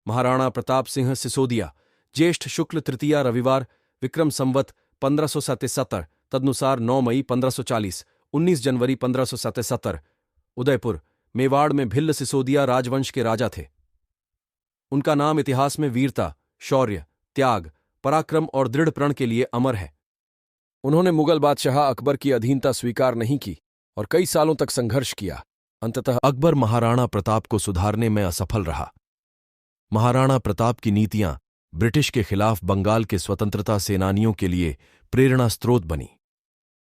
महाराणा प्रताप सिंह सिसोदिया, ज्येष्ठ शुक्ल तृतीया रविवार, विक्रम संवत 1577, तदनुसार 9 मई 1540, 19 जनवरी 1577, उदयपुर, मेवाड़ में भिल्ल सिसोदिया राजवंश के राजा थे। उनका नाम इतिहास में वीरता, शौर्य, त्याग, पराक्रम और दृढ़ प्रण के लिए अमर है। उन्होंने मुगल बादशाह अकबर की अधीनता स्वीकार नहीं की और कई सालों तक संघर्ष किया। अंततः अकबर महाराणा प्रताप को सुधारने में असफल रहा। महाराणा प्रताप की नीतियां ब्रिटिश के खिलाफ बंगाल के स्वतंत्रता सेनानियों के लिए प्रेरणा स्रोत बनी।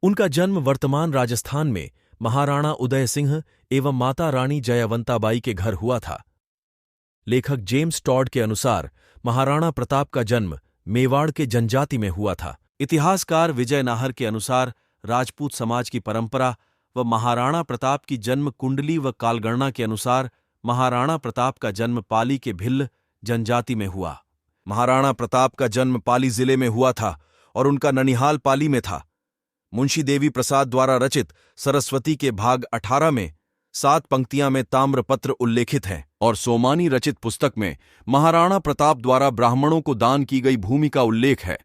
उनका जन्म वर्तमान राजस्थान में महाराणा उदय सिंह एवं माता रानी जयवंताबाई के घर हुआ था। लेखक जेम्स टॉड के अनुसार महाराणा प्रताप का जन्म मेवाड़ के जनजाति में हुआ था। इतिहासकार विजय नाहर के अनुसार राजपूत समाज की परंपरा व महाराणा प्रताप की जन्म कुंडली व कालगणना के अनुसार महाराणा प्रताप का जन्म पाली के भिल्ल जनजाति में हुआ। महाराणा प्रताप का जन्म पाली जिले में हुआ था और उनका ननिहाल पाली में था। मुंशी देवी प्रसाद द्वारा रचित सरस्वती के भाग 18 में 7 पंक्तियां में ताम्रपत्र उल्लेखित हैं और सोमानी रचित पुस्तक में महाराणा प्रताप द्वारा ब्राह्मणों को दान की गई भूमि का उल्लेख है।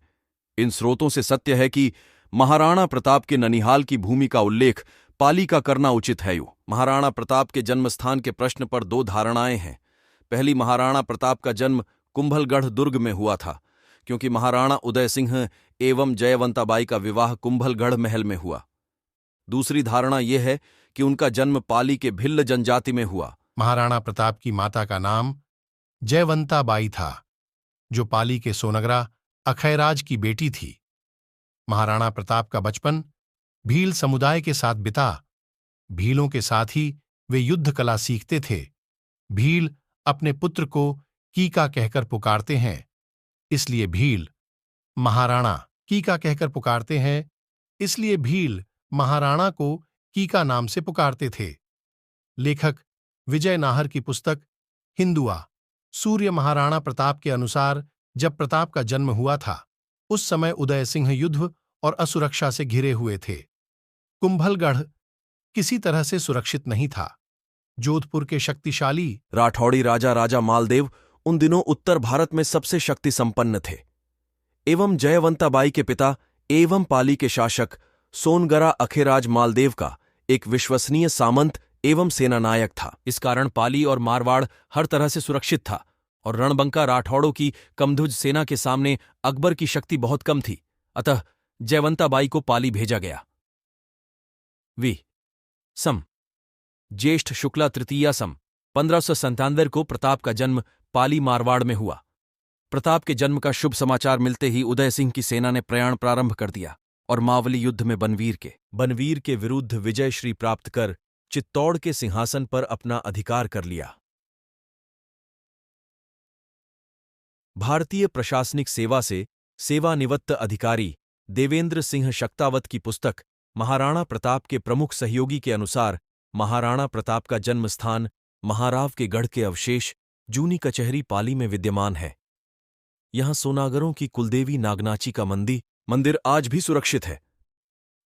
इन स्रोतों से सत्य है कि महाराणा प्रताप के ननिहाल की भूमि का उल्लेख पाली का करना उचित है। महाराणा प्रताप के जन्मस्थान के प्रश्न पर 2 धारणाएं हैं। पहली, महाराणा प्रताप का जन्म कुंभलगढ़ दुर्ग में हुआ था, क्योंकि महाराणा उदय सिंह एवं जयवंताबाई का विवाह कुंभलगढ़ महल में हुआ। दूसरी धारणा यह है कि उनका जन्म पाली के भिल्ल जनजाति में हुआ। महाराणा प्रताप की माता का नाम जयवंताबाई था, जो पाली के सोनगरा अखैराज की बेटी थी। महाराणा प्रताप का बचपन भील समुदाय के साथ बिता। भीलों के साथ ही वे युद्ध कला सीखते थे। भील अपने पुत्र को कीका कहकर पुकारते हैं, इसलिए भील महाराणा कीका कहकर पुकारते हैं, इसलिए भील महाराणा को कीका नाम से पुकारते थे। लेखक विजय नाहर की पुस्तक हिंदुआ सूर्य महाराणा प्रताप के अनुसार जब प्रताप का जन्म हुआ था, उस समय उदय सिंह युद्ध और असुरक्षा से घिरे हुए थे। कुंभलगढ़ किसी तरह से सुरक्षित नहीं था। जोधपुर के शक्तिशाली राठौड़ी राजा राजा मालदेव उन दिनों उत्तर भारत में सबसे शक्ति संपन्न थे एवं जयवंताबाई के पिता एवं पाली के शासक सोनगरा अखेराज मालदेव का एक विश्वसनीय सामंत एवं सेनानायक था। इस कारण पाली और मारवाड़ हर तरह से सुरक्षित था और रणबंका राठौड़ों की कमधुज सेना के सामने अकबर की शक्ति बहुत कम थी। अतः जयवंताबाई को पाली भेजा गया। सम ज्येष्ठ शुक्ला तृतीया सम 1597 को प्रताप का जन्म पाली मारवाड़ में हुआ। प्रताप के जन्म का शुभ समाचार मिलते ही उदय सिंह की सेना ने प्रयाण प्रारंभ कर दिया और मावली युद्ध में बनवीर के विरुद्ध विजय श्री प्राप्त कर चित्तौड़ के सिंहासन पर अपना अधिकार कर लिया। भारतीय प्रशासनिक सेवा से सेवानिवृत्त अधिकारी देवेंद्र सिंह शक्तावत की पुस्तक महाराणा प्रताप के प्रमुख सहयोगी के अनुसार महाराणा प्रताप का जन्म स्थान महाराव के गढ़ के अवशेष जूनी कचहरी पाली में विद्यमान है। यहां सोनागरों की कुलदेवी नागनाची का मंदिर आज भी सुरक्षित है।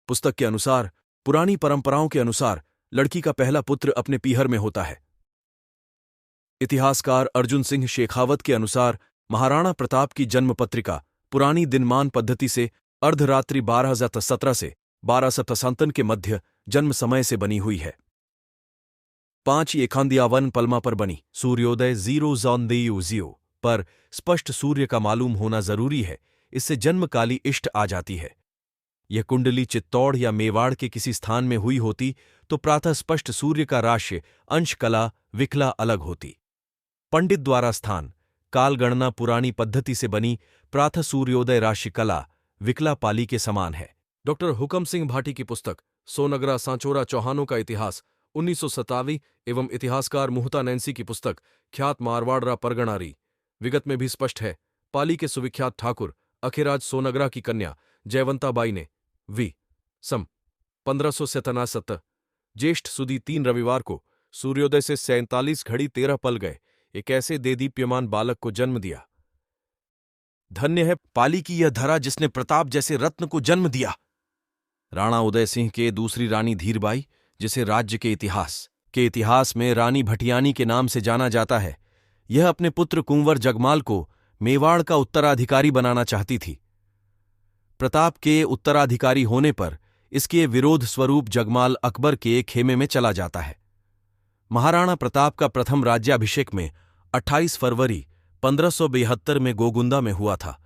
पुस्तक के अनुसार पुरानी परंपराओं के अनुसार लड़की का पहला पुत्र अपने पीहर में होता है। इतिहासकार अर्जुन सिंह शेखावत के अनुसार महाराणा प्रताप की जन्म पत्रिका पुरानी दिनमान पद्धति से अर्धरात्रि 1217 से 1257 के मध्य जन्म समय से बनी हुई है। 5 एखांदियावन पलमा पर बनी। सूर्योदय 0 पर स्पष्ट सूर्य का मालूम होना जरूरी है, इससे जन्मकाली इष्ट आ जाती है। यह कुंडली चित्तौड़ या मेवाड़ के किसी स्थान में हुई होती तो प्रातः स्पष्ट सूर्य का राशि अंश कला विकला अलग होती। पंडित द्वारा स्थान कालगणना पुरानी पद्धति से बनी प्रातः सूर्योदय राशि कला विकला पाली के समान है। डॉक्टर हुकम सिंह भाटी की पुस्तक सोनगरा सांचोरा चौहानों का इतिहास 1927 एवं इतिहासकार मुहता नैन्सी की पुस्तक ख्यात मारवाड़रा परगणारी विगत में भी स्पष्ट है। पाली के सुविख्यात ठाकुर अखेराज सोनगरा की कन्या जयवंताबाई ने सम 1597 ज्येष्ठ सुदी 3 रविवार को सूर्योदय से 47 घड़ी 13 पल गए एक ऐसे देदीप्यमान बालक को जन्म दिया। धन्य है पाली की यह धरा जिसने प्रताप जैसे रत्न को जन्म दिया। राणा उदय सिंह के दूसरी रानी धीरबाई, जिसे राज्य के इतिहास में रानी भटियानी के नाम से जाना जाता है, यह अपने पुत्र कुंवर जगमाल को मेवाड़ का उत्तराधिकारी बनाना चाहती थी। प्रताप के उत्तराधिकारी होने पर इसके विरोध स्वरूप जगमाल अकबर के खेमे में चला जाता है। महाराणा प्रताप का प्रथम राज्याभिषेक में 28 फरवरी 1572 में गोगुंदा में हुआ था।